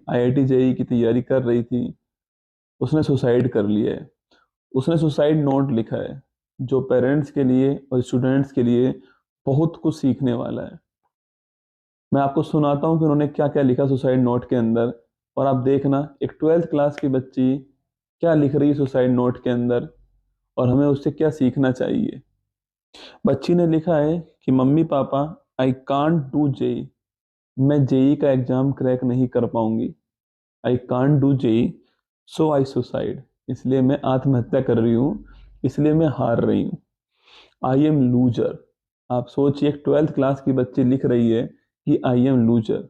IIT JEE की तैयारी कर रही थी, उसने सुसाइड कर लिया है। उसने सुसाइड नोट लिखा है जो पेरेंट्स के लिए और स्टूडेंट्स के लिए बहुत कुछ सीखने वाला है। मैं आपको सुनाता हूँ कि उन्होंने क्या क्या लिखा सुसाइड नोट के अंदर, और आप देखना एक 12th क्लास की बच्ची क्या लिख रही है सुसाइड नोट के अंदर, और हमें उससे क्या सीखना चाहिए। बच्ची ने लिखा है कि मम्मी पापा, आई कांट डू जेई, मैं जेई का एग्जाम क्रैक नहीं कर पाऊंगी। I can't do JEE, so I suicide, इसलिए मैं आत्महत्या कर रही हूँ, इसलिए मैं हार रही हूँ। I am loser. आप सोचिए एक 12th क्लास की बच्ची लिख रही है कि आई एम लूजर,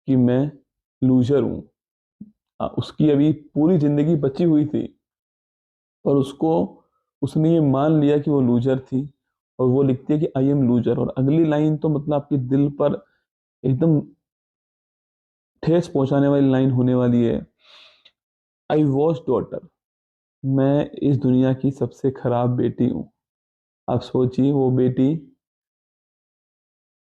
कि मैं लूजर हूँ। उसकी अभी पूरी जिंदगी बची हुई थी, और उसने ये मान लिया कि वो लूजर थी, और वो लिखती है कि आई एम लूजर। और अगली लाइन तो मतलब आपके दिल पर एकदम ठेस पहुंचाने वाली लाइन होने वाली है। आई वॉज डॉटर, मैं इस दुनिया की सबसे खराब बेटी हूँ। आप सोचिए वो बेटी,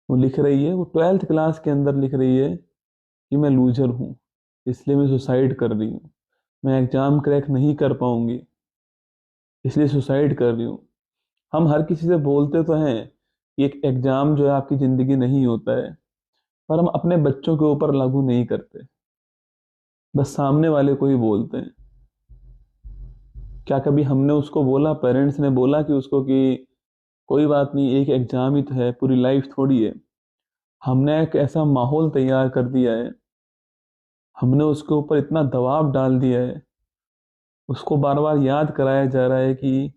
वो लिख रही है, वो 12th क्लास के अंदर लिख रही है कि मैं लूजर हूँ, इसलिए मैं सुसाइड कर रही हूँ। मैं एग्जाम क्रैक नहीं कर पाऊंगी, इसलिए सुसाइड कर रही हूँ। हम हर किसी से बोलते तो हैं कि एक एग्जाम जो है आपकी जिंदगी नहीं होता है, पर हम अपने बच्चों के ऊपर लागू नहीं करते, बस सामने वाले को ही बोलते हैं। क्या कभी हमने उसको बोला, पेरेंट्स ने बोला कि उसको कि कोई बात नहीं, एक एग्जाम ही तो है, पूरी लाइफ थोड़ी है। हमने एक ऐसा माहौल तैयार कर दिया है, हमने उसके ऊपर इतना दबाव डाल दिया है, उसको बार बार याद कराया जा रहा है कि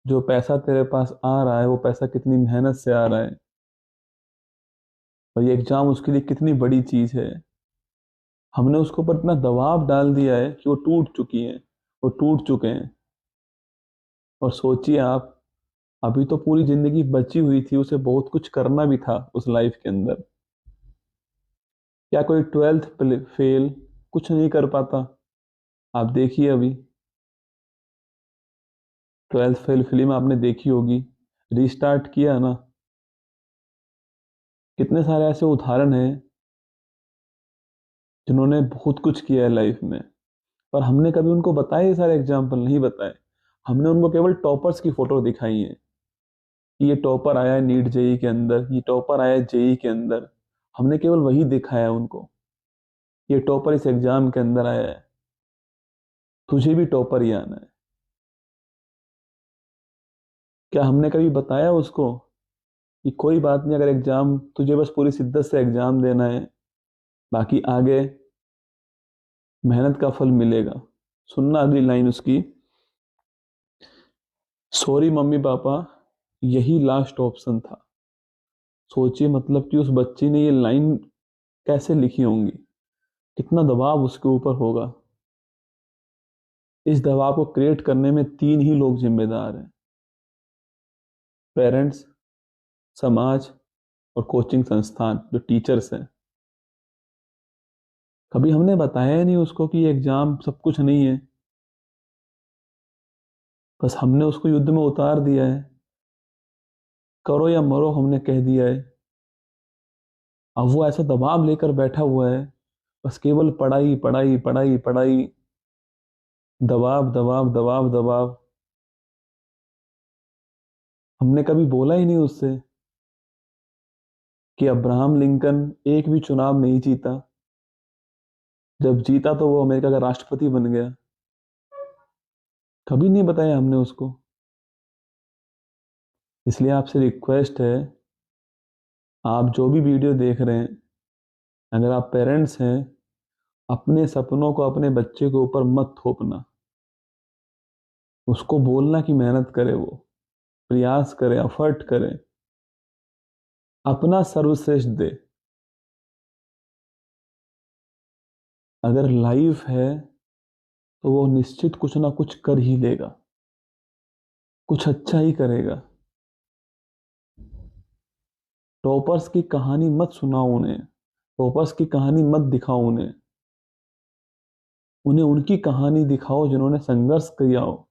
जो पैसा तेरे पास आ रहा है वो पैसा कितनी मेहनत से आ रहा है, और ये एग्जाम उसके लिए कितनी बड़ी चीज है। हमने उसके ऊपर इतना दबाव डाल दिया है कि वो टूट चुकी हैं, वो टूट चुके हैं। और सोचिए आप, अभी तो पूरी जिंदगी बची हुई थी, उसे बहुत कुछ करना भी था उस लाइफ के अंदर। क्या कोई 12th फेल कुछ नहीं कर पाता? आप देखिए अभी 12th फेल फिल्म आपने देखी होगी, रीस्टार्ट किया ना। कितने सारे ऐसे उदाहरण हैं जिन्होंने बहुत कुछ किया है लाइफ में, पर हमने कभी उनको बताए, ये सारे एग्जाम्पल नहीं बताए। हमने उनको केवल टॉपर्स की फोटो दिखाई है कि ये टॉपर आया है नीट जेई के अंदर, ये टॉपर आया है जेई के अंदर। हमने केवल वही दिखाया उनको, ये टॉपर इस एग्जाम के अंदर आया है, तुझे भी टॉपर ही आना है। क्या हमने कभी बताया उसको कि कोई बात नहीं, अगर एग्जाम तुझे बस पूरी शिद्दत से एग्जाम देना है, बाकी आगे मेहनत का फल मिलेगा। सुनना अगली लाइन उसकी, सॉरी मम्मी पापा, यही लास्ट ऑप्शन था। सोचिए मतलब कि उस बच्ची ने ये लाइन कैसे लिखी होंगी, कितना दबाव उसके ऊपर होगा। इस दबाव को क्रिएट करने में तीन ही लोग जिम्मेदार हैं, पेरेंट्स, समाज और कोचिंग संस्थान जो टीचर्स हैं। कभी हमने बताया ही नहीं उसको कि एग्जाम सब कुछ नहीं है, बस हमने उसको युद्ध में उतार दिया है, करो या मरो हमने कह दिया है। अब वो ऐसा दबाव लेकर बैठा हुआ है, बस केवल पढ़ाई पढ़ाई पढ़ाई पढ़ाई, दबाव दबाव दबाव दबाव। हमने कभी बोला ही नहीं उससे कि अब्राहम लिंकन एक भी चुनाव नहीं जीता, जब जीता तो वो अमेरिका का राष्ट्रपति बन गया। कभी नहीं बताया हमने उसको। इसलिए आपसे रिक्वेस्ट है, आप जो भी वीडियो देख रहे हैं, अगर आप पेरेंट्स हैं, अपने सपनों को अपने बच्चे के ऊपर मत थोपना। उसको बोलना कि मेहनत करे, वो प्रयास करे, एफर्ट करे, अपना सर्वश्रेष्ठ दे। अगर लाइफ है तो वो निश्चित कुछ ना कुछ कर ही लेगा, कुछ अच्छा ही करेगा। टॉपर्स की कहानी मत सुनाओ उन्हें, टॉपर्स की कहानी मत दिखाओ उन्हें। उन्हें उनकी कहानी दिखाओ जिन्होंने संघर्ष किया हो,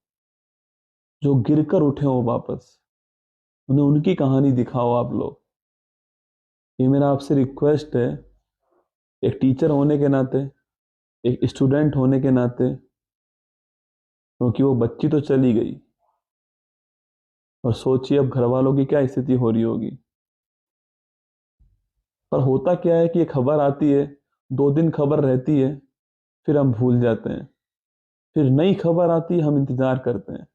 जो गिरकर उठे हो वापस। उन्हें उनकी कहानी दिखाओ आप लोग। ये मेरा आपसे रिक्वेस्ट है, एक टीचर होने के नाते, एक स्टूडेंट होने के नाते, क्योंकि वो बच्ची तो चली गई, और सोचिए अब घर वालों की क्या स्थिति हो रही होगी। पर होता क्या है कि ये खबर आती है, 2 दिन खबर रहती है, फिर हम भूल जाते हैं, फिर नई खबर आती है, हम इंतजार करते हैं।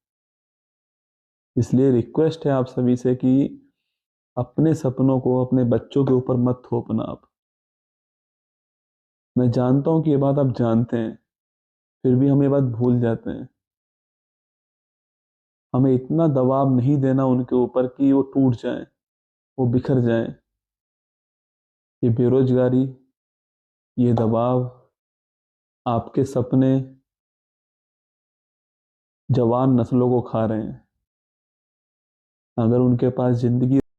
इसलिए रिक्वेस्ट है आप सभी से कि अपने सपनों को अपने बच्चों के ऊपर मत थोपना आप। मैं जानता हूं कि ये बात आप जानते हैं, फिर भी हम ये बात भूल जाते हैं। हमें इतना दबाव नहीं देना उनके ऊपर कि वो टूट जाएं, वो बिखर जाएं। ये बेरोजगारी, ये दबाव, आपके सपने जवान नस्लों को खा रहे हैं। अगर उनके पास जिंदगी